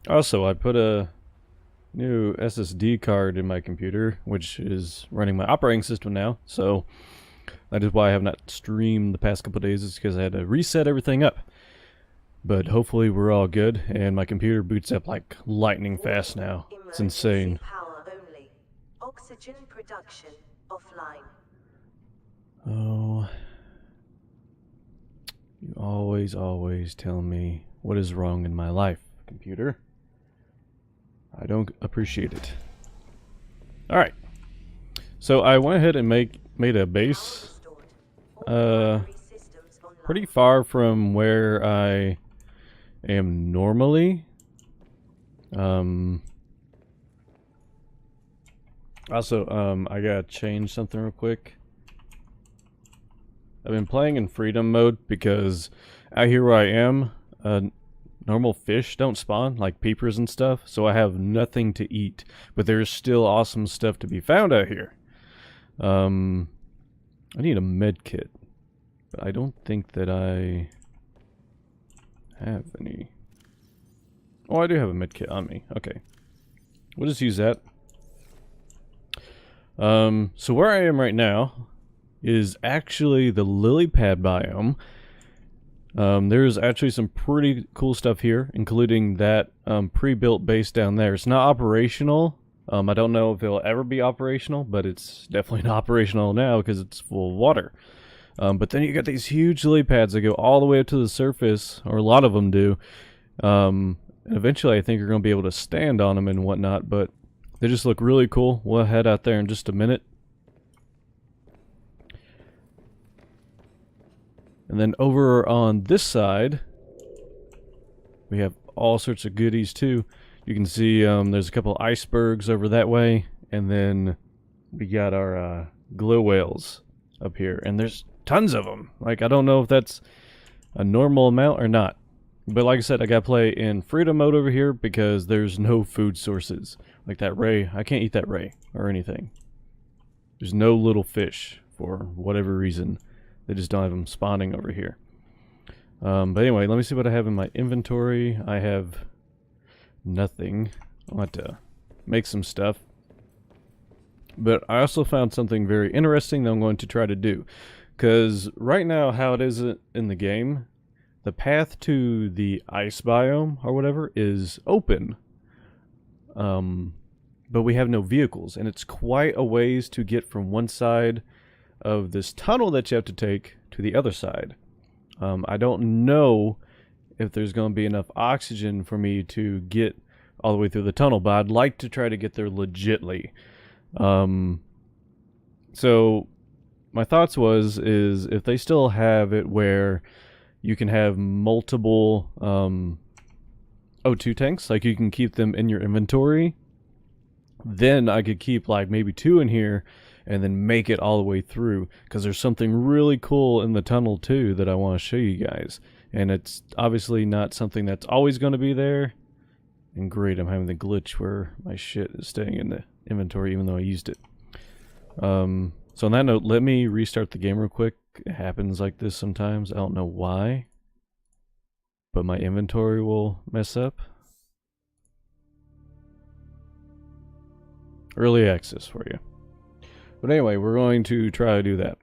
Also, I put a new SSD card in my computer, which is running my operating system now. So that is why I have not streamed the past couple of days. Is because I had to reset everything up. But hopefully we're all good, and my computer boots up like lightning fast now. It's insane. Power only. Oxygen production offline. Oh, you always tell me what is wrong in my life, computer. I don't appreciate it. Alright. So I went ahead and made a base pretty far from where I am normally. Also, I gotta change something real quick. I've been playing in freedom mode because out here where I am, normal fish don't spawn, like peepers and stuff, so I have nothing to eat. But there's still awesome stuff to be found out here. I need a med kit, but I don't think that I have any. Oh, I do have a med kit on me. Okay. We'll just use that. So where I am right now is actually the lily pad biome. There's actually some pretty cool stuff here, including that pre-built base down there. It's not operational. I don't know if it'll ever be operational, but it's definitely not operational now because it's full of water. But then you got these huge lily pads that go all the way up to the surface, or a lot of them do. And eventually I think you're going to be able to stand on them and whatnot, but they just look really cool. We'll head out there in just a minute. And then over on this side, we have all sorts of goodies too. You can see there's a couple icebergs over that way, and then we got our glow whales up here, and there's tons of them. Like, I don't know if that's a normal amount or not, but like I said, I gotta play in freedom mode over here because there's no food sources. Like that ray, I can't eat that ray or anything. There's no little fish for whatever reason. They just don't have them spawning over here. But anyway, let me see what I have in my inventory. I have nothing. I'll have to make some stuff. But I also found something very interesting that I'm going to try to do. Because right now, how it is in the game, the path to the ice biome or whatever is open. But we have no vehicles, and it's quite a ways to get from one side of this tunnel that you have to take to the other side. I don't know if there's going to be enough oxygen for me to get all the way through the tunnel, but I'd like to try to get there legitly. So my thoughts is if they still have it where you can have multiple O2 tanks, like you can keep them in your inventory, then I could keep like maybe 2 in here and then make it all the way through, because there's something really cool in the tunnel too that I want to show you guys, and it's obviously not something that's always going to be there. And great, I'm having the glitch where my shit is staying in the inventory even though I used it. So on that note, let me restart the game real quick. It happens like this sometimes. I don't know why, but my inventory will mess up. Early access for you. But anyway, we're going to try to do that.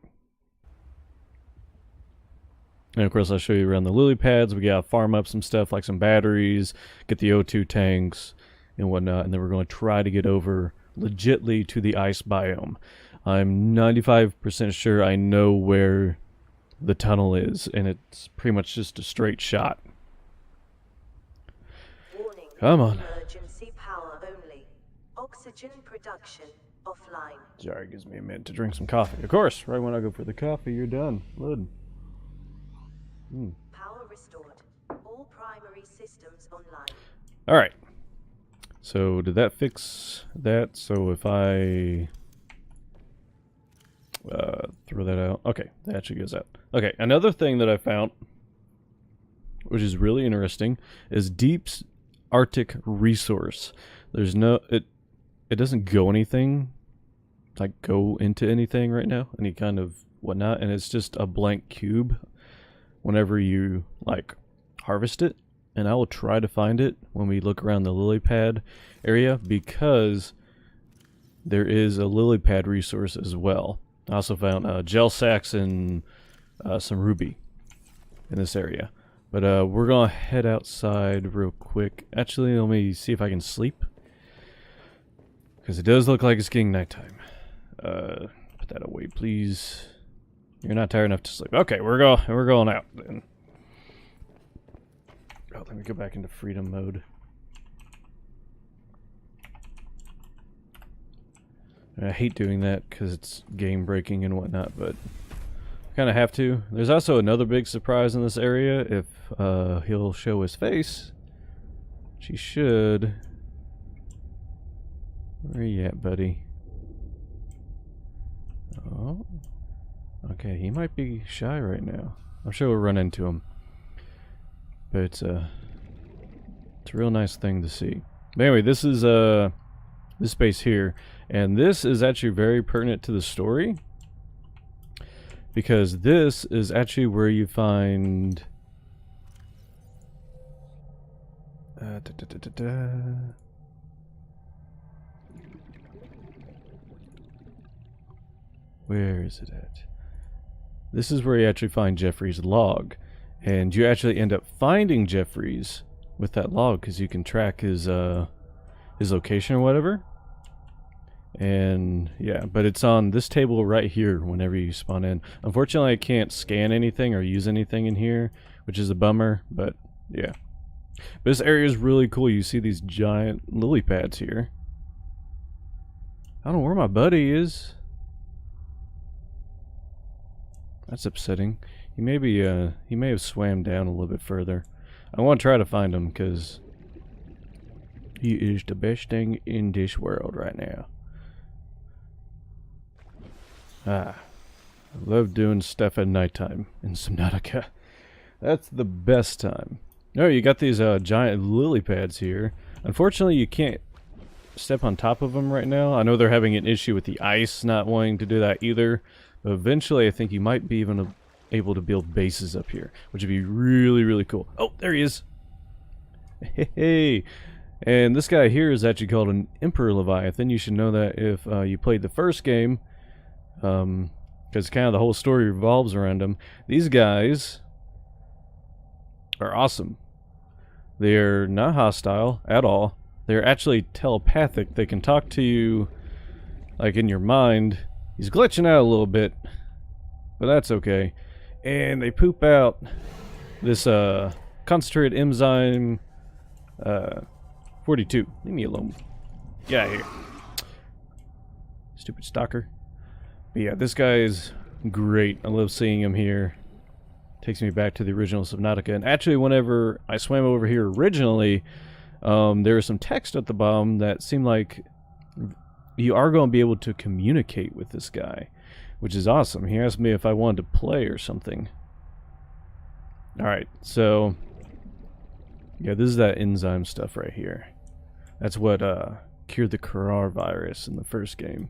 And of course, I'll show you around the lily pads. We gotta farm up some stuff like some batteries, get the O2 tanks and whatnot, and then we're going to try to get over legitly to the ice biome. I'm 95% sure I know where the tunnel is, and it's pretty much just a straight shot. Warning. Come on. Emergency power only. Oxygen production offline. Sorry, it gives me a minute to drink some coffee. Of course, right when I go for the coffee, you're done. Good. Power restored. All primary systems online. Alright. So, did that fix that? So, if I throw that out. Okay, that actually goes out. Okay, another thing that I found, which is really interesting, is deep Arctic resource. There's no... It doesn't go anything, like go into anything right now, any kind of whatnot, and it's just a blank cube whenever you like harvest it. and I will try to find it when we look around the lily pad area, because there is a lily pad resource as well. I also found gel sacks and some ruby in this area. But we're going to head outside real quick. Actually, let me see if I can sleep, because it does look like it's getting nighttime. Put that away, please. You're not tired enough to sleep. Okay, we're going out then. Oh, let me go back into freedom mode. And I hate doing that because it's game breaking and whatnot, but kind of have to. There's also another big surprise in this area if he'll show his face. Which he should. Where you at, buddy? Oh. Okay, he might be shy right now. I'm sure we'll run into him. But it's a real nice thing to see. But anyway, this is this space here, and this is actually very pertinent to the story, because this is actually where you find where is it at? This is where you actually find Jeffrey's log, and you actually end up finding Jeffrey's with that log because you can track his location or whatever. And yeah, but it's on this table right here whenever you spawn in. Unfortunately, I can't scan anything or use anything in here, which is a bummer, but yeah. But this area is really cool. You see these giant lily pads here. I don't know where my buddy is. That's upsetting. He may have swam down a little bit further. I want to try to find him because he is the best thing in this world right now. I love doing stuff at nighttime in Subnautica. That's the best time. Oh, you got these giant lily pads here. Unfortunately, you can't step on top of them right now. I know they're having an issue with the ice not wanting to do that either. But eventually, I think you might be even able to build bases up here, which would be really, really cool. Oh, there he is. Hey. And this guy here is actually called an Emperor Leviathan. You should know that if you played the first game, because kind of the whole story revolves around them. These guys are awesome. They're not hostile at all. They're actually telepathic. They can talk to you like in your mind. He's glitching out a little bit, but that's okay. And they poop out this concentrated enzyme 42. Leave me alone. Get out of here. Stupid stalker. But yeah, this guy is great. I love seeing him here. Takes me back to the original Subnautica. And actually, whenever I swam over here originally, there was some text at the bottom that seemed like you are going to be able to communicate with this guy, which is awesome. He asked me if I wanted to play or something. Alright, so yeah, this is that enzyme stuff right here. That's what cured the coronavirus in the first game.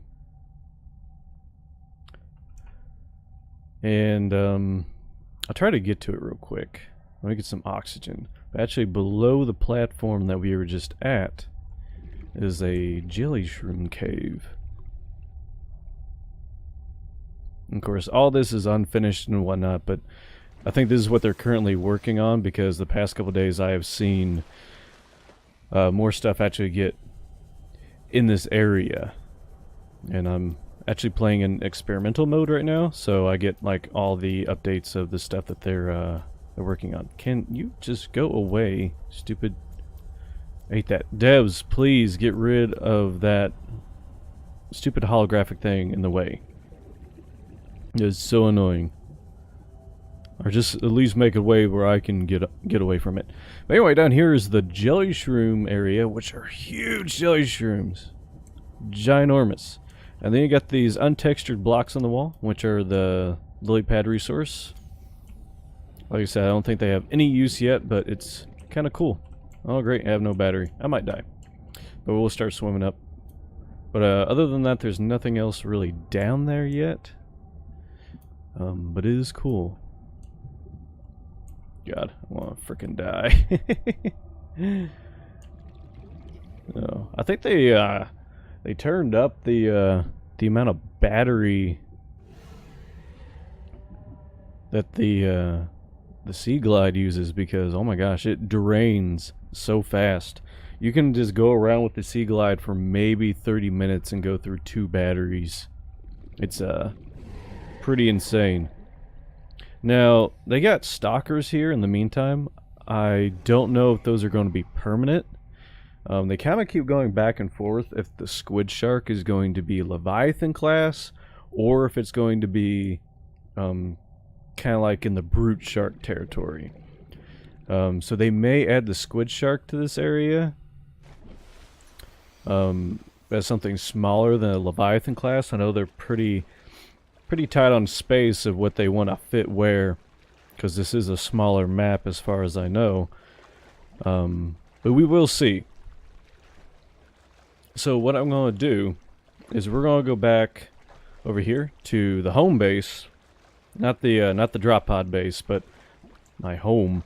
And I'll try to get to it real quick. Let me get some oxygen. But actually, below the platform that we were just at is a jelly shroom cave. And of course, all this is unfinished and whatnot, but I think this is what they're currently working on, because the past couple days I have seen more stuff actually get in this area. And I'm actually playing in experimental mode right now, so I get like all the updates of the stuff that they're working on. Can you just go away, stupid? I hate that. Devs, please get rid of that stupid holographic thing in the way. It is so annoying. Or just at least make a way where I can get away from it. But anyway, down here is the jelly shroom area, which are huge jelly shrooms. Ginormous. And then you got these untextured blocks on the wall, which are the lily pad resource. Like I said, I don't think they have any use yet, but it's kind of cool. Oh great, I have no battery. I might die. But we'll start swimming up. But other than that, there's nothing else really down there yet. But it is cool. God, I want to freaking die. No, I think they turned up the amount of battery that the Sea Glide uses, because oh my gosh, it drains so fast. You can just go around with the Sea Glide for maybe 30 minutes and go through 2 batteries. It's pretty insane. Now, they got stalkers here in the meantime. I don't know if those are going to be permanent. They kind of keep going back and forth if the squid shark is going to be Leviathan class, or if it's going to be kind of like in the brute shark territory. So they may add the squid shark to this area as something smaller than a Leviathan class. I know they're pretty tight on space of what they want to fit where, because this is a smaller map as far as I know. But we will see. So what I'm going to do is we're going to go back over here to the home base, not the drop pod base, but my home,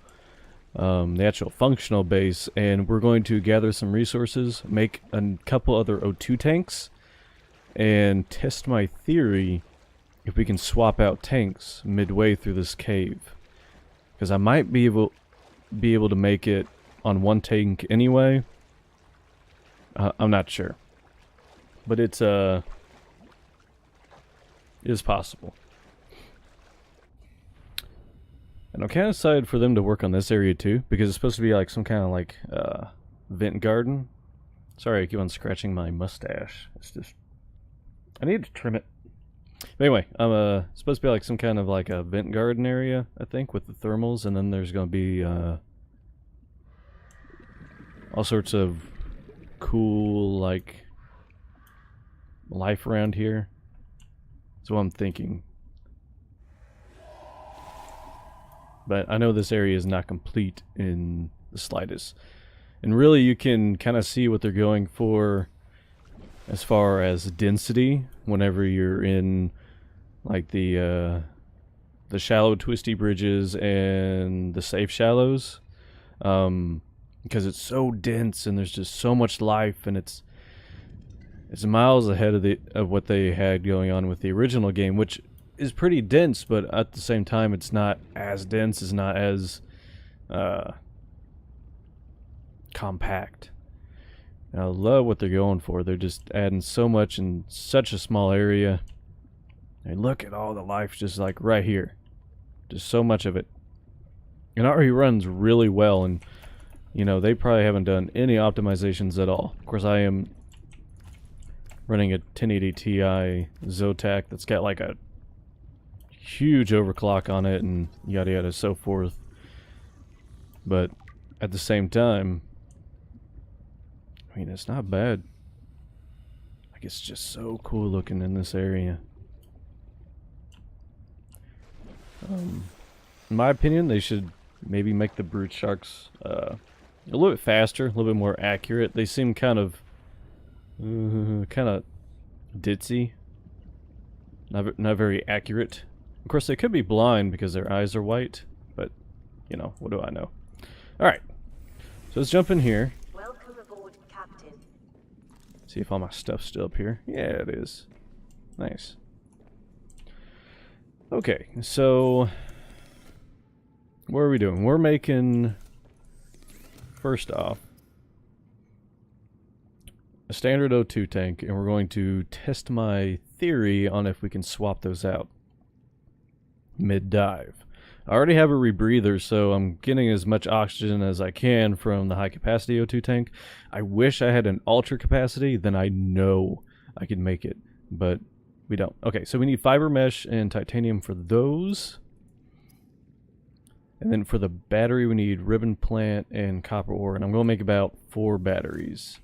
the actual functional base, and we're going to gather some resources, make a couple other O2 tanks, and test my theory if we can swap out tanks midway through this cave, because I might be able to make it on one tank anyway. I'm not sure, but it is possible. And I'm kind of excited for them to work on this area too, because it's supposed to be like some kind of like vent garden. Sorry, I keep on scratching my mustache. It's just, I need to trim it. But anyway, I'm supposed to be like some kind of like a vent garden area, I think, with the thermals, and then there's going to be all sorts of cool like life around here. That's what I'm thinking. But I know this area is not complete in the slightest. And really you can kind of see what they're going for as far as density whenever you're in like the shallow twisty bridges and the safe shallows, because it's so dense and there's just so much life, and it's miles ahead of what they had going on with the original game, which is pretty dense, but at the same time it's not as dense, it's not as compact. And I love what they're going for. They're just adding so much in such a small area. And look at all the life just like right here. Just so much of it. And it already runs really well, and you know, they probably haven't done any optimizations at all. Of course, I am running a 1080 Ti Zotac that's got like a huge overclock on it and yada yada so forth. But at the same time, I mean, it's not bad. Like, it's just so cool looking in this area. In my opinion, they should maybe make the brute sharks a little bit faster, a little bit more accurate. They seem kind of ditzy, not very accurate. Of course, they could be blind because their eyes are white, but you know, what do I know? All right, so let's jump in here. Welcome aboard, Captain. See if all my stuff's still up here. Yeah, it is. Nice. Okay, so what are we doing? We're making, first off, a standard O2 tank, and we're going to test my theory on if we can swap those out mid-dive. I already have a rebreather, so I'm getting as much oxygen as I can from the high-capacity O2 tank. I wish I had an ultra capacity, then I know I could make it, but we don't. Okay, so we need fiber mesh and titanium for those. And then for the battery, we need ribbon plant and copper ore, and I'm going to make about 4 batteries.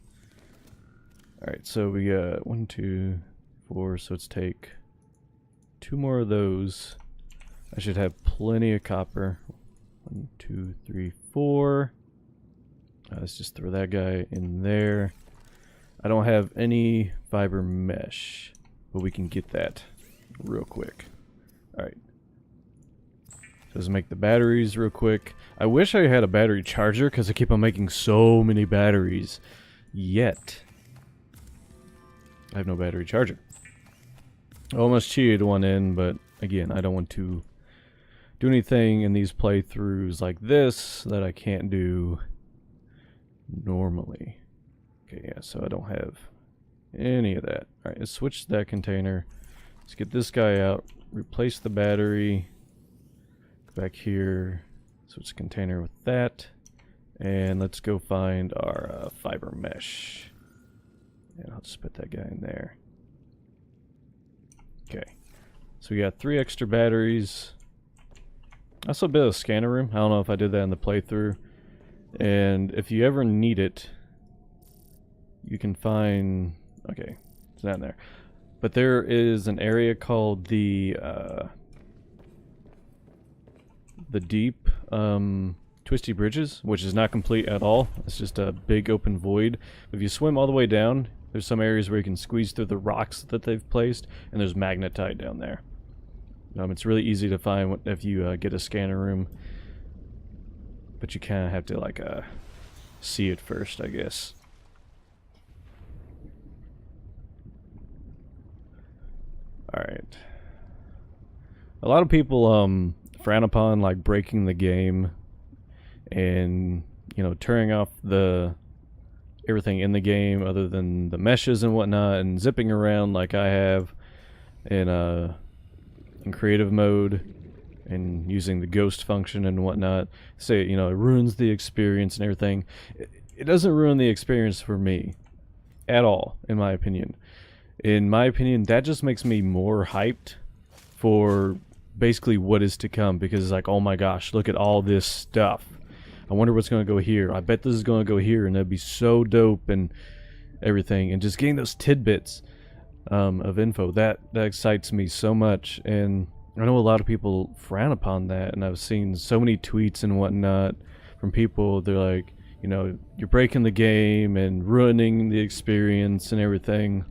Alright, so we got 1, 2, 4, so let's take 2 more of those. I should have plenty of copper. 1, 2, 3, 4. Let's just throw that guy in there. I don't have any fiber mesh, but we can get that real quick. Alright. Let's make the batteries real quick. I wish I had a battery charger because I keep on making so many batteries. Yet, I have no battery charger. I almost cheated one in, but again, I don't want to do anything in these playthroughs like this that I can't do normally. Okay, yeah, so I don't have any of that. Alright, let's switch that container. Let's get this guy out, replace the battery. Go back here, switch the container with that. And let's go find our fiber mesh. And I'll just put that guy in there. Okay, so we got 3 extra batteries. Also a bit of scanner room. I don't know if I did that in the playthrough. And if you ever need it, you can find... Okay, it's not in there. But there is an area called the deep Twisty Bridges, which is not complete at all. It's just a big open void. If you swim all the way down, there's some areas where you can squeeze through the rocks that they've placed, and there's magnetite down there. It's really easy to find if you get a scanner room, but you kind of have to like see it first, I guess. All right. A lot of people frown upon like breaking the game and turning off everything in the game other than the meshes and whatnot, and zipping around like I have in creative mode and using the ghost function and whatnot. Say it ruins the experience and everything. It doesn't ruin the experience for me at all, in my opinion. In my opinion, that just makes me more hyped for basically what is to come, because it's like, oh my gosh, look at all this stuff. I wonder what's going to go here. I bet this is going to go here, and that'd be so dope and everything. And just getting those tidbits of info, that excites me so much. And I know a lot of people frown upon that, and I've seen so many tweets and whatnot from people. They're like, you're breaking the game and ruining the experience and everything.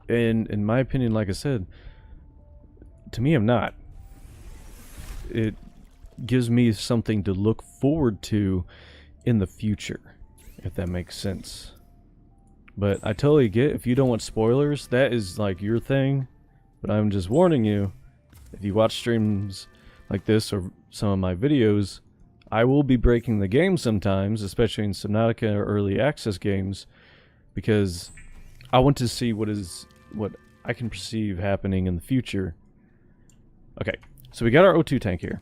And in my opinion, like I said, to me, I'm not. It gives me something to look forward to in the future, if that makes sense. But I totally get, if you don't want spoilers, that is like your thing. But I'm just warning you, if you watch streams like this or some of my videos, I will be breaking the game sometimes, especially in Subnautica or early access games, because I want to see what I can perceive happening in the future. Okay, so we got our O2 tank here.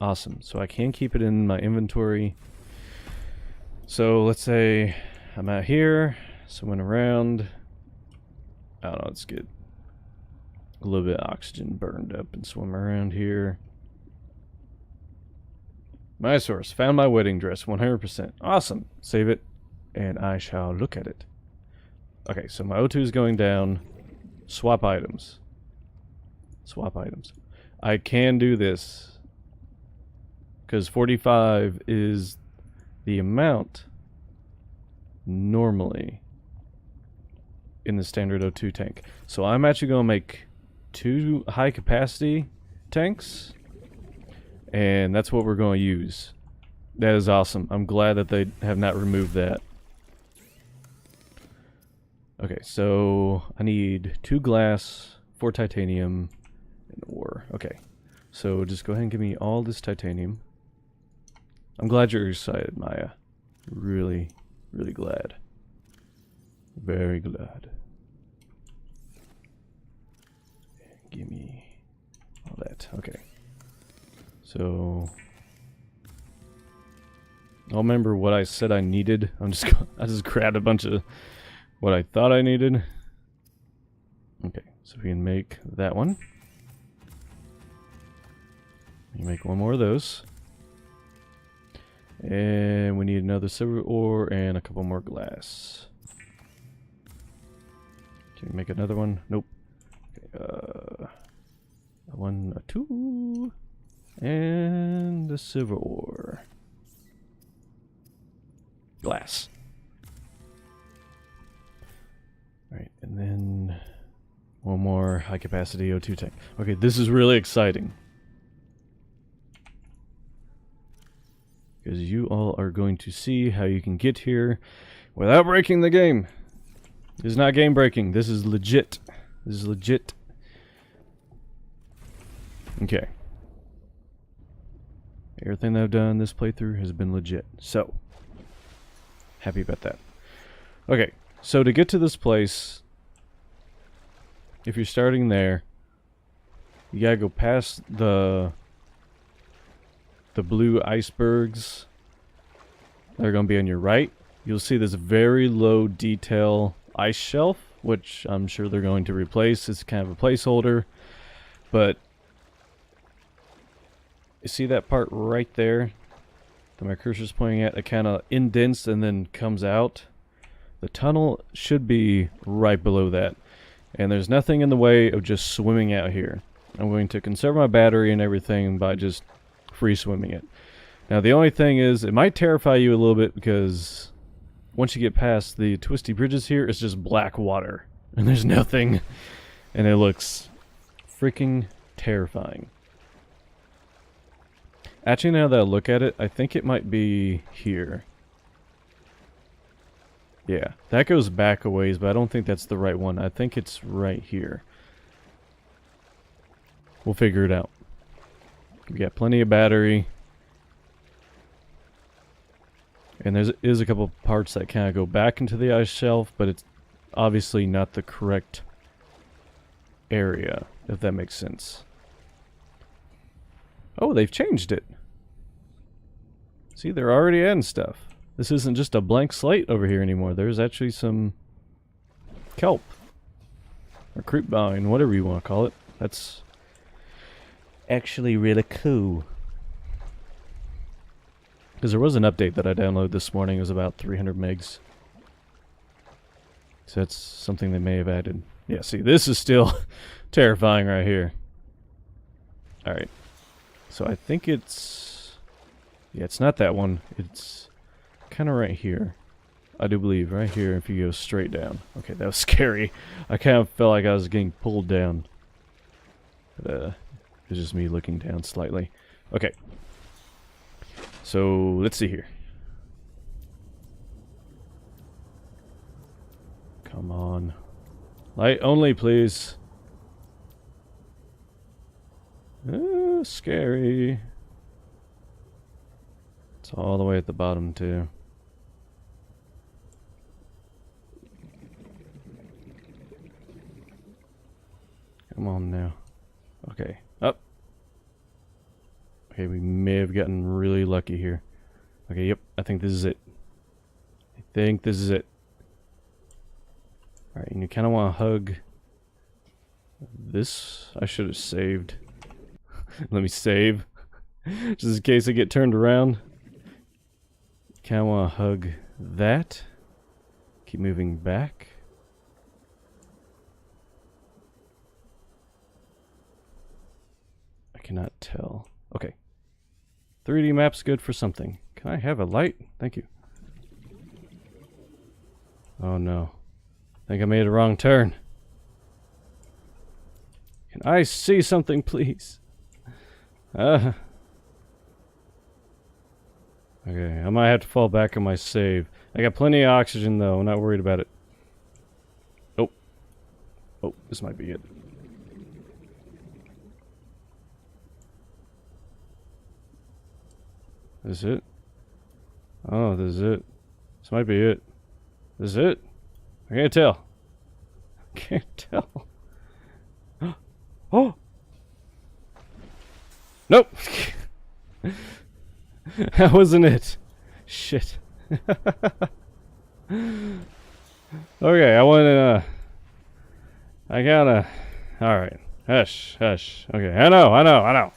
Awesome, so I can keep it in my inventory. So let's say I'm out here, swimming around. I don't know, let's get a little bit of oxygen burned up and swim around here. My source, found my wedding dress, 100%. Awesome, save it, and I shall look at it. Okay, so my O2 is going down. Swap items. Swap items. I can do this because 45 is the amount normally in the standard O2 tank. So I'm actually going to make 2 high capacity tanks, and that's what we're going to use. That is awesome. I'm glad that they have not removed that. Okay, so I need 2 glass, 4 titanium, and ore. Okay, so just go ahead and give me all this titanium. I'm glad you're excited, Maya. Really, really glad. Very glad. Give me all that. Okay. So I'll remember what I said I needed. I just grabbed a bunch of what I thought I needed. Okay, so we can make that one. You make 1 more of those. And we need another silver ore and a couple more glass. Can we make another one? Nope. Okay, 1, 2, and the silver ore. Glass. Alright, and then 1 more high capacity O2 tank. Okay, this is really exciting. Because you all are going to see how you can get here without breaking the game. This is not game breaking. This is legit. This is legit. Okay. Everything that I've done this playthrough has been legit. So, happy about that. Okay, so to get to this place, if you're starting there, you gotta go past the blue icebergs. They're gonna be on your right. You'll see this very low detail ice shelf, which I'm sure they're going to replace. It's kind of a placeholder, but you see that part right there that my cursor's pointing at? It kind of indents and then comes out. The tunnel should be right below that. And there's nothing in the way of just swimming out here. I'm going to conserve my battery and everything by just free swimming it. Now the only thing is, it might terrify you a little bit because once you get past the twisty bridges here, it's just black water. And there's nothing. And it looks freaking terrifying. Actually, now that I look at it, I think it might be here. Yeah, that goes back a ways, but I don't think that's the right one. I think it's right here. We'll figure it out. We got plenty of battery. And there is a couple parts that kind of go back into the ice shelf, but it's obviously not the correct area, if that makes sense. Oh, they've changed it. See, they're already adding stuff. This isn't just a blank slate over here anymore. There's actually some kelp. Or creep vine, whatever you want to call it. That's actually really cool. Because there was an update that I downloaded this morning. It was about 300 megs. So that's something they may have added. Yeah, see, this is still terrifying right here. Alright. So I think it's... yeah, it's not that one. It's kind of right here. I do believe, right here if you go straight down. Okay, that was scary. I kind of felt like I was getting pulled down. But, it's just me looking down slightly. Okay. So, let's see here. Come on. Light only, please. Scary. It's all the way at the bottom, too. Come on now. Okay, up. Okay, we may have gotten really lucky here. Okay, yep, I think this is it. I think this is it. Alright, and you kind of want to hug this. I should have saved. Let me save. Just in case I get turned around. Kind of want to hug that. Keep moving back. I cannot tell. Okay. 3D map's good for something. Can I have a light? Thank you. Oh no. I think I made a wrong turn. Can I see something, please? Okay, I might have to fall back on my save. I got plenty of oxygen though, I'm not worried about it. Oh. Oh, this might be it. This is it? Oh, this is it. This might be it. This is it? I can't tell. Can't tell. Oh! Nope! That wasn't it. Shit. Okay, I wanna... I gotta... Alright. Hush, hush. Okay, I know.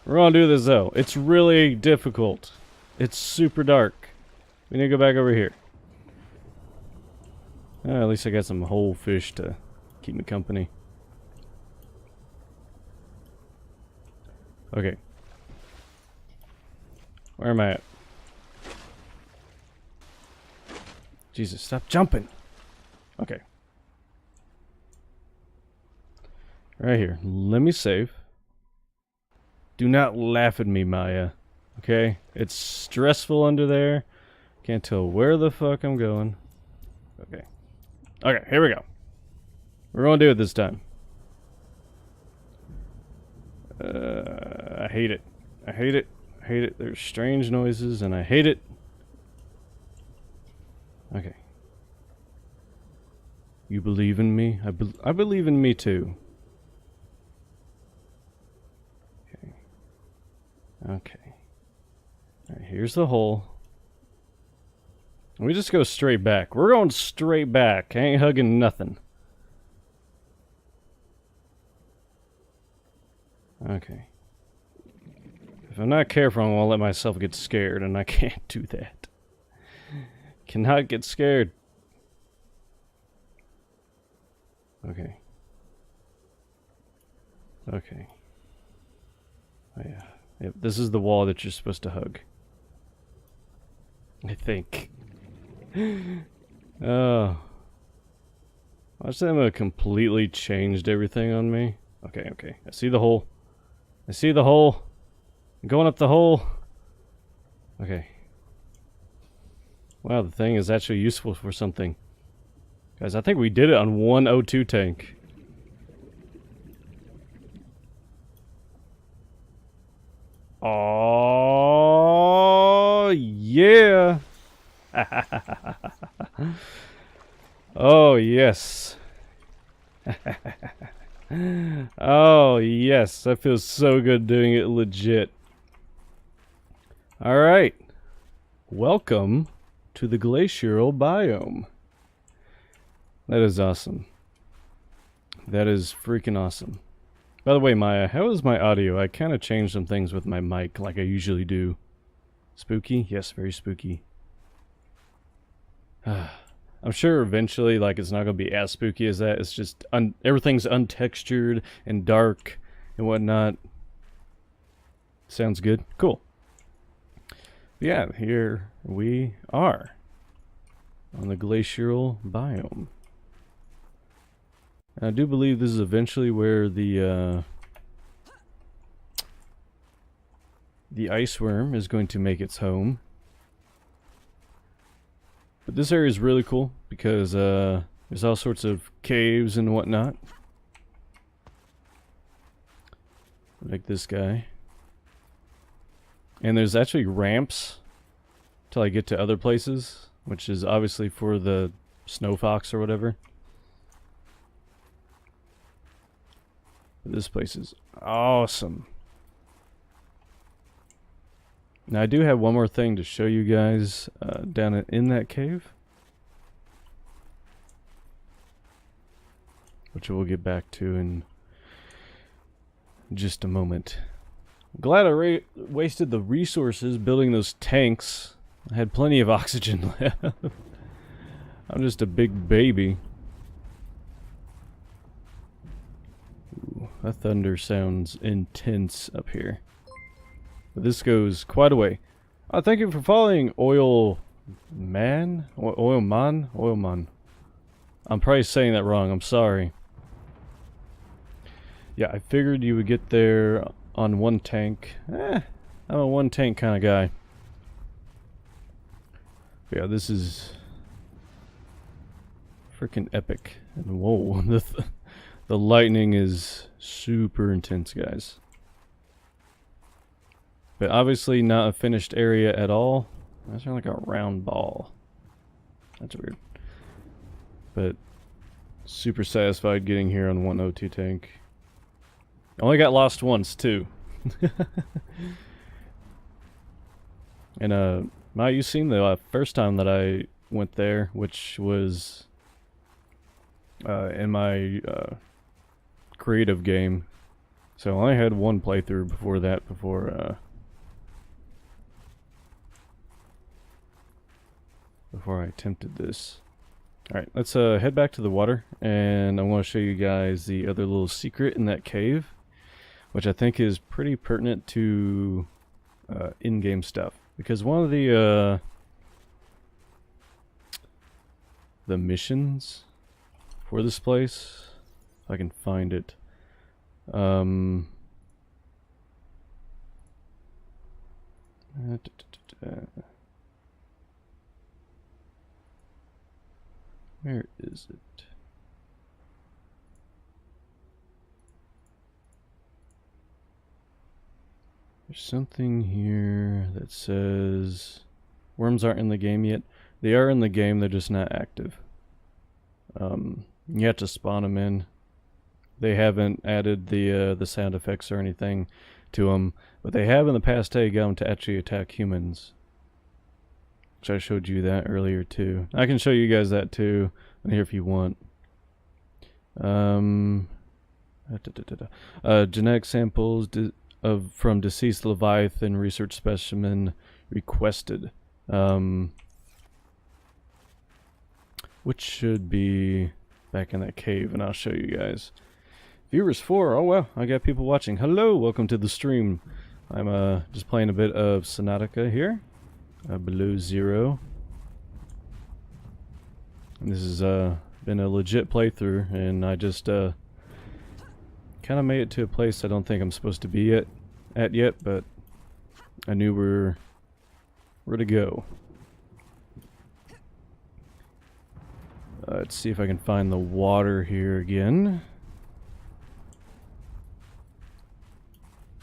We're gonna do this though. It's really difficult. It's super dark. We need to go back over here. At least I got some whole fish to keep me company. Okay. Where am I at? Jesus, stop jumping. Okay. Right here. Let me save. Do not laugh at me, Maya. Okay? It's stressful under there. Can't tell where the fuck I'm going. Okay. Okay, here we go. We're gonna do it this time. I hate it. I hate it. I hate it. There's strange noises and I hate it. Okay. You believe in me? I believe in me too. Okay. Okay. Alright, here's the hole. We just go straight back. We're going straight back. I ain't hugging nothing. Okay. If I'm not careful, I'm gonna let myself get scared, and I can't do that. Cannot get scared. Okay. Okay. Oh, yeah. Yep, this is the wall that you're supposed to hug. I think. Oh. Watch them have completely changed everything on me. Okay, okay. I see the hole. I see the hole. I'm going up the hole. Okay. Wow, the thing is actually useful for something. Guys, I think we did it on one O2 tank. Oh yeah. Oh yes. Oh yes, that feels so good doing it legit. Alright. Welcome to the Glacial Biome. That is awesome. That is freaking awesome. By the way, Maya, how is my audio? I kind of changed some things with my mic like I usually do. Spooky? Yes, very spooky. I'm sure eventually, like, it's not going to be as spooky as that. It's just, everything's untextured and dark and whatnot. Sounds good. Cool. Yeah, here we are on the Glacial Biome. And I do believe this is eventually where the ice worm is going to make its home. But this area is really cool because there's all sorts of caves and whatnot. Like this guy. And there's actually ramps till I get to other places, which is obviously for the snow fox or whatever. But this place is awesome. Now I do have one more thing to show you guys down in that cave, which we'll get back to in just a moment. Glad I wasted the resources building those tanks. I had plenty of oxygen left. I'm just a big baby. Ooh, that thunder sounds intense up here. But this goes quite a way. Thank you for following Oil Man? Oil Man? I'm probably saying that wrong, I'm sorry. Yeah, I figured you would get there on one tank. I'm a one tank kind of guy. But yeah, this is freaking epic. And whoa, the lightning is super intense, guys. But obviously not a finished area at all. That's like a round ball. That's weird. But super satisfied getting here on 102 tank. Only got lost once too. And Matt, you seen the first time that I went there, which was in my creative game. So I only had one playthrough before that, before I attempted this. Alright, let's head back to the water, and I want to show you guys the other little secret in that cave, which I think is pretty pertinent to in-game stuff. Because one of the missions for this place, if I can find it, Um, where is it? There's something here that says worms aren't in the game yet. They are in the game, they're just not active. You have to spawn them in. They haven't added the sound effects or anything to them, but they have in the past got them to actually attack humans. Which I showed you that earlier too. I can show you guys that too in here if you want. Genetic samples from Deceased Leviathan research specimen requested. Which should be back in that cave, and I'll show you guys. Viewers 4, oh wow, I got people watching. Hello, welcome to the stream. I'm just playing a bit of Subnautica here, below zero. And this has been a legit playthrough, and I just kind of made it to a place I don't think I'm supposed to be at yet, but I knew where to go. Let's see if I can find the water here again.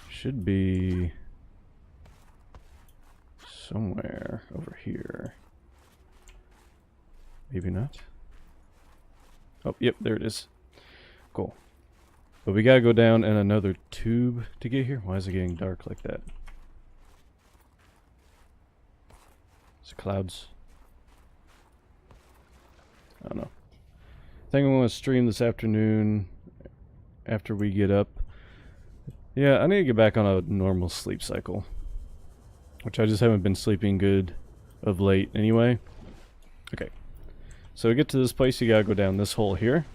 Should be somewhere over here. Maybe not. Oh, yep, there it is. Cool. But we gotta go down in another tube to get here. Why is it getting dark like that? It's clouds. I don't know. I think I'm going to stream this afternoon after we get up. Yeah, I need to get back on a normal sleep cycle, which I just haven't been sleeping good of late anyway. Okay, so to get to this place you gotta go down this hole here.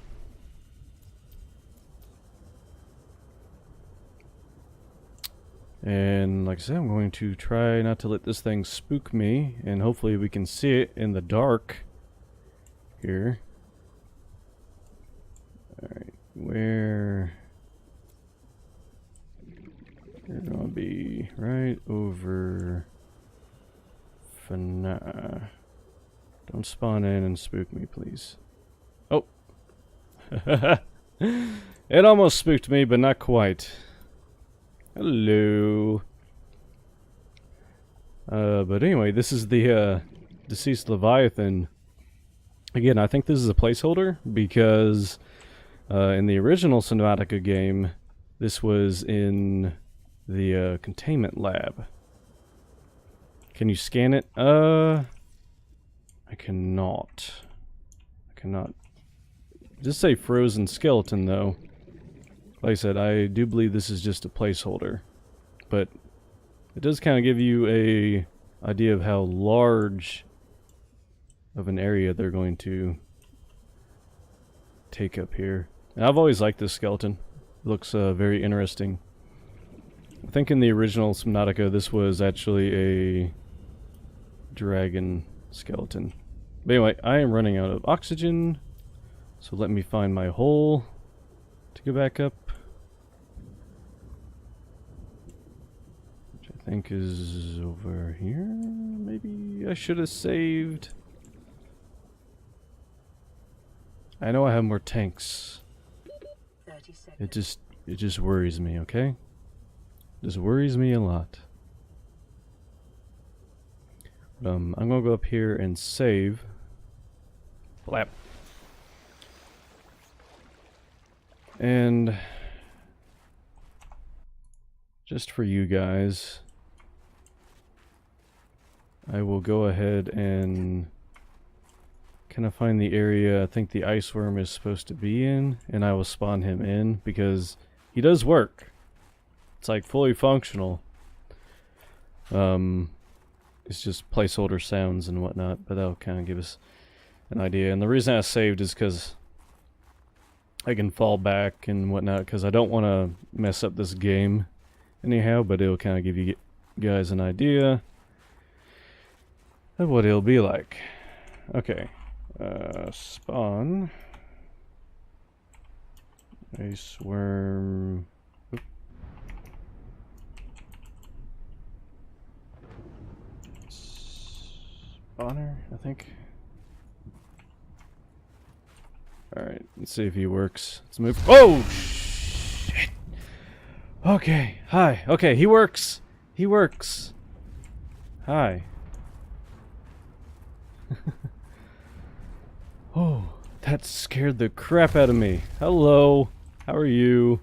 And like I said, I'm going to try not to let this thing spook me, and hopefully we can see it in the dark here. Alright, where... You're gonna be right over for now. Don't spawn in and spook me, please. Oh! It almost spooked me, but not quite. Hello. But anyway, this is the Deceased Leviathan. Again, I think this is a placeholder because in the original Subnautica game, this was in the containment lab. Can you scan it? I cannot. I cannot. Just say frozen skeleton though. Like I said, I do believe this is just a placeholder, but it does kind of give you a idea of how large of an area they're going to take up here. And I've always liked this skeleton. It looks very interesting. I think in the original Subnautica this was actually a dragon skeleton. But anyway, I am running out of oxygen, so let me find my hole to go back up. Which I think is over here. Maybe I should have saved. I know I have more tanks. 30 seconds. It just worries me, okay? Just worries me a lot. I'm gonna go up here and save. Blap. And just for you guys, I will go ahead and kind of find the area I think the ice worm is supposed to be in, and I will spawn him in because he does work. It's like fully functional. It's just placeholder sounds and whatnot, but that'll kind of give us an idea. And the reason I saved is because I can fall back and whatnot, because I don't want to mess up this game anyhow, but it'll kind of give you guys an idea of what it'll be like. Okay, spawn ice worm spawner, I think. Alright, let's see if he works. Let's move. Oh, shit! Okay, hi. Okay, he works. He works. Hi. Oh, that scared the crap out of me. Hello. How are you?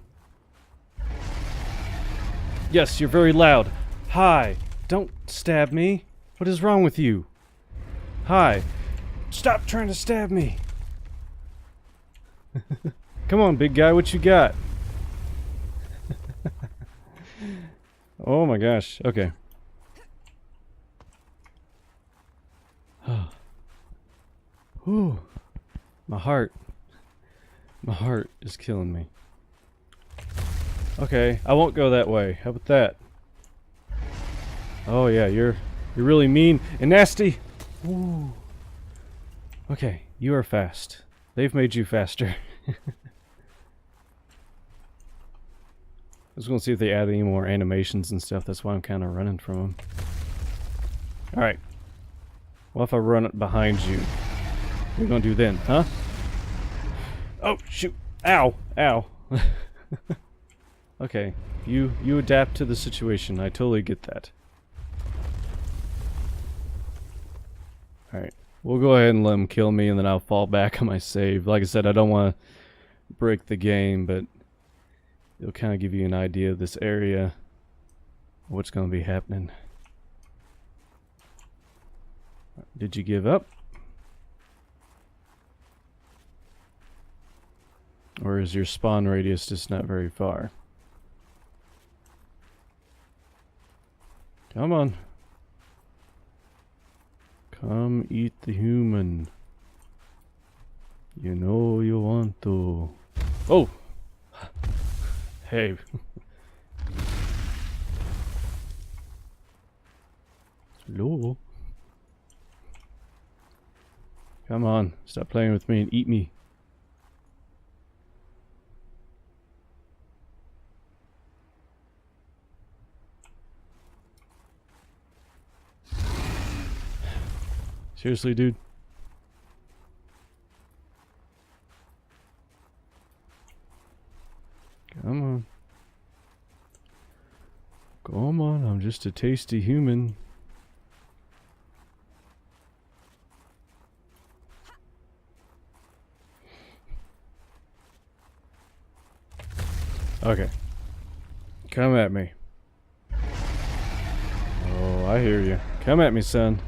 Yes, you're very loud. Hi. Don't stab me. What is wrong with you? Hi. Stop trying to stab me. Come on, big guy, what you got? Oh my gosh. Okay. Whew. My heart is killing me. Okay, I won't go that way. How about that? Oh yeah, you're really mean and nasty. Ooh. Okay, you are fast. They've made you faster. I was gonna see if they add any more animations and stuff. That's why I'm kind of running from them. All right. What if I run it behind you? What are you gonna do then, huh? Oh shoot! Ow! Ow! Okay, you adapt to the situation. I totally get that. All right, we'll go ahead and let him kill me, and then I'll fall back on my save. Like I said, I don't want to break the game, but it'll kind of give you an idea of this area, what's going to be happening. Did you give up? Or is your spawn radius just not very far? Come on. Come eat the human. You know you want to. Oh! Hey. Hello? Come on, stop playing with me and eat me. Seriously, dude? Come on. Come on, I'm just a tasty human. Okay. Come at me. Oh, I hear you. Come at me, son.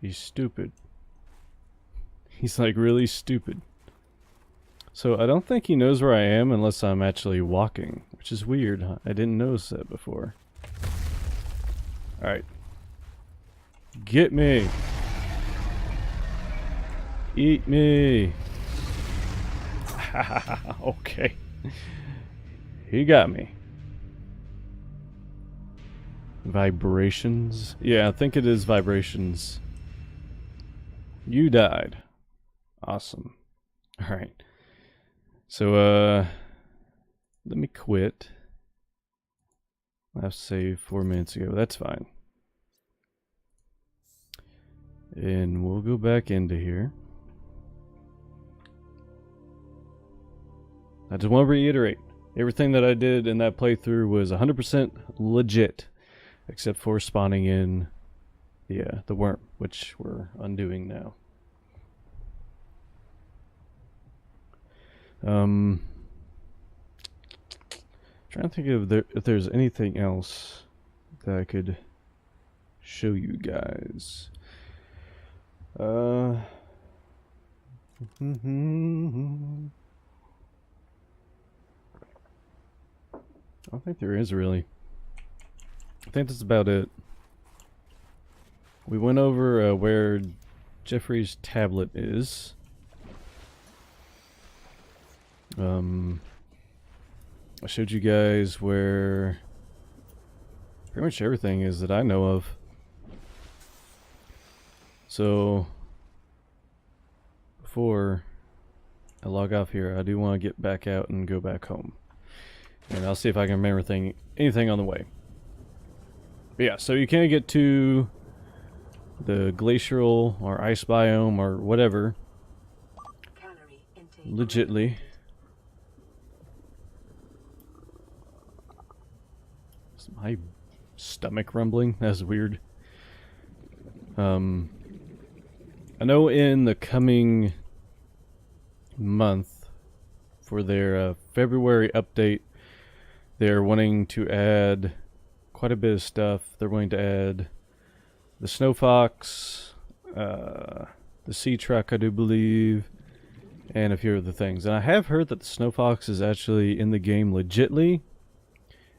He's stupid. He's like really stupid. So I don't think he knows where I am unless I'm actually walking, which is weird. Huh? I didn't notice that before. Alright. Get me. Eat me. Okay. He got me. Vibrations? Yeah, I think it is vibrations. You died. Awesome. Alright. So, let me quit. I've saved 4 minutes ago. That's fine. And we'll go back into here. I just want to reiterate, everything that I did in that playthrough was 100% legit, except for spawning in the worm, which we're undoing now. Trying to think of if there's anything else that I could show you guys. I don't think there is really. I think that's about it. We went over where Jeffrey's tablet is. I showed you guys where pretty much everything is that I know of. So before I log off here, I do want to get back out and go back home. And I'll see if I can remember anything on the way. But yeah, so you can't get to the glacial or ice biome or whatever legitly. Is my stomach rumbling? That's weird. I know in the coming month for their February update, they're wanting to add quite a bit of stuff. They're wanting to add the snow fox, the sea truck, I do believe, and a few other things. And I have heard that the snow fox is actually in the game legitly.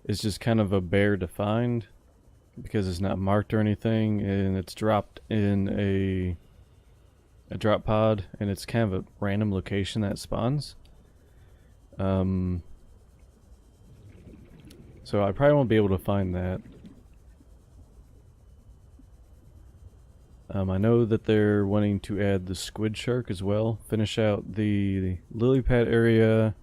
It's just kind of a bear to find because it's not marked or anything, and it's dropped in a drop pod, and it's kind of a random location that spawns. So I probably won't be able to find that. I know that they're wanting to add the squid shark as well. Finish out the lily pad area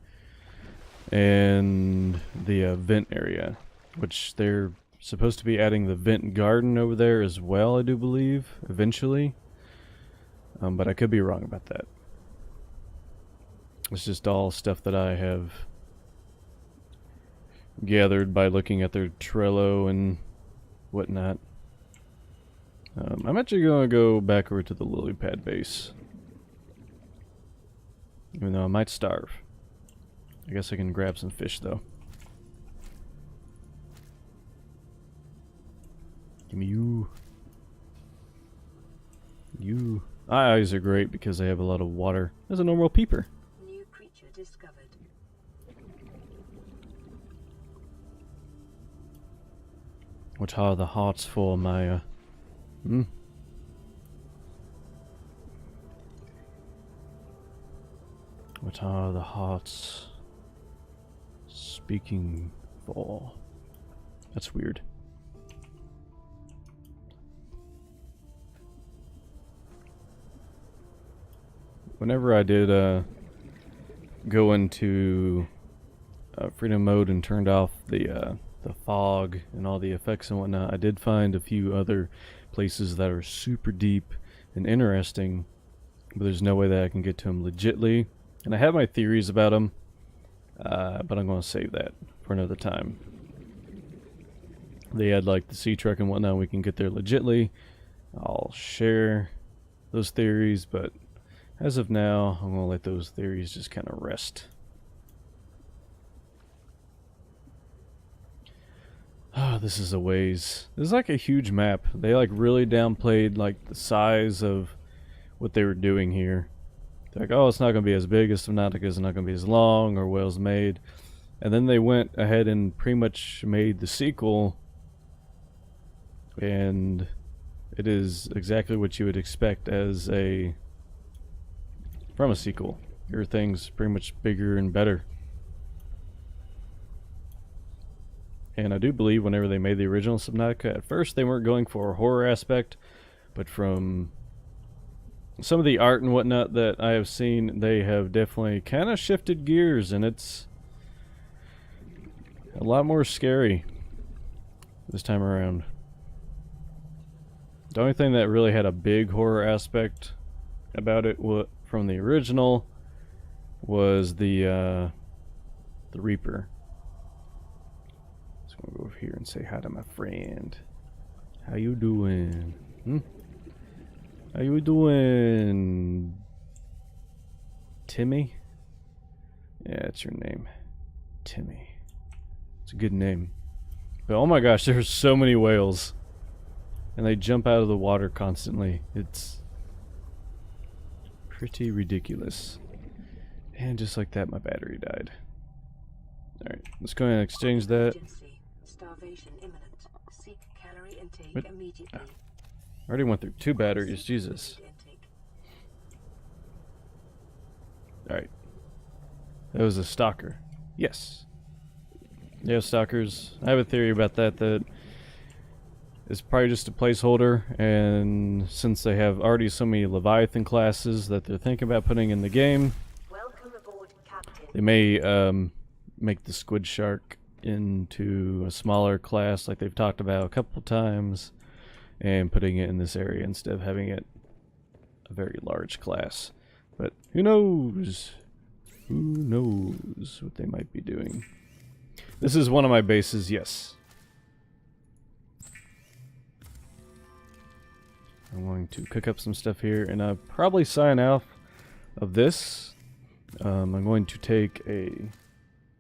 and the vent area, which they're supposed to be adding the vent garden over there as well, I do believe, eventually. But I could be wrong about that. It's just all stuff that I have gathered by looking at their Trello and whatnot. I'm actually going to go back over to the lily pad base. Even though I might starve. I guess I can grab some fish though. Give me you. You. Eyes are great because they have a lot of water. There's a normal peeper. New creature discovered. What are the hearts for, Maya? What are the hearts speaking for? That's weird. Whenever I did go into freedom mode and turned off the fog and all the effects and whatnot, I did find a few other places that are super deep and interesting, but there's no way that I can get to them legitly. And I have my theories about them, but I'm going to save that for another time. They had like the sea truck and whatnot, we can get there legitly. I'll share those theories, but as of now, I'm going to let those theories just kind of rest. Oh, this is a ways. This is like a huge map. They like really downplayed like the size of what they were doing here. They're like, oh, it's not going to be as big as Subnautica, it's not going to be as long or well made. And then they went ahead and pretty much made the sequel, and it is exactly what you would expect as from a sequel. Everything's pretty much bigger and better. And I do believe whenever they made the original Subnautica, at first they weren't going for a horror aspect, but from some of the art and whatnot that I have seen, they have definitely kind of shifted gears, and it's a lot more scary this time around. The only thing that really had a big horror aspect about it from the original was the Reaper. I'm gonna go over here and say hi to my friend. How you doing? How you doing, Timmy? Yeah, that's your name, Timmy. It's a good name. But oh my gosh, there's so many whales, and they jump out of the water constantly. It's pretty ridiculous. And just like that, my battery died. Alright, let's go ahead and exchange that. Starvation imminent. Seek calorie intake What? immediately. I already went through 2 batteries, Jesus. Alright. That was a stalker. Yes. Yeah, stalkers. I have a theory about that it's probably just a placeholder, and since they have already so many Leviathan classes that they're thinking about putting in the game, Welcome They may make the squid shark into a smaller class like they've talked about a couple times, and putting it in this area instead of having it a very large class. But who knows? Who knows what they might be doing? This is one of my bases, yes. I'm going to cook up some stuff here, and I'll probably sign off of this. I'm going to take a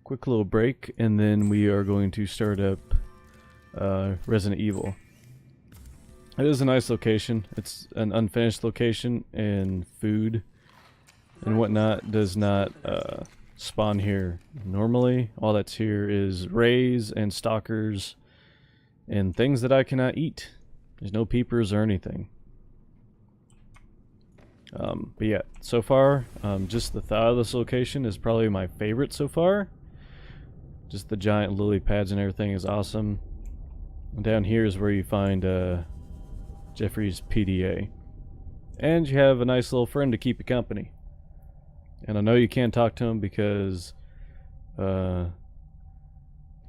quick little break, and then we are going to start up Resident Evil. It is a nice location. It's an unfinished location, and food and whatnot does not spawn here normally. All that's here is rays and stalkers and things that I cannot eat. There's no peepers or anything. But yeah, so far, just the thought of this location is probably my favorite so far. Just the giant lily pads and everything is awesome. And down here is where you find Jeffrey's PDA. And you have a nice little friend to keep you company. And I know you can't talk to him because there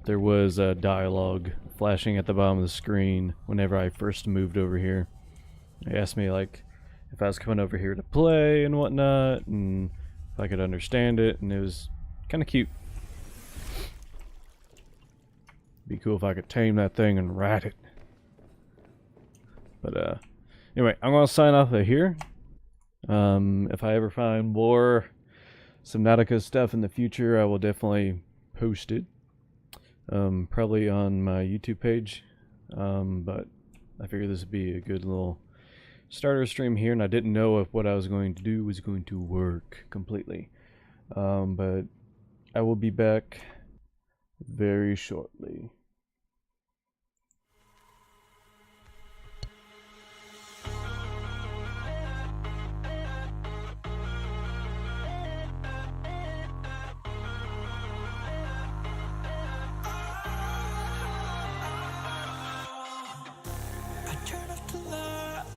was a dialogue flashing at the bottom of the screen whenever I first moved over here. They asked me like if I was coming over here to play and whatnot, and if I could understand it, and it was kind of cute. Be cool if I could tame that thing and ride it. But anyway, I'm gonna sign off of here. If I ever find more Subnautica stuff in the future, I will definitely post it. Probably on my YouTube page. But I figured this would be a good little starter stream here, and I didn't know if what I was going to do was going to work completely. But I will be back very shortly.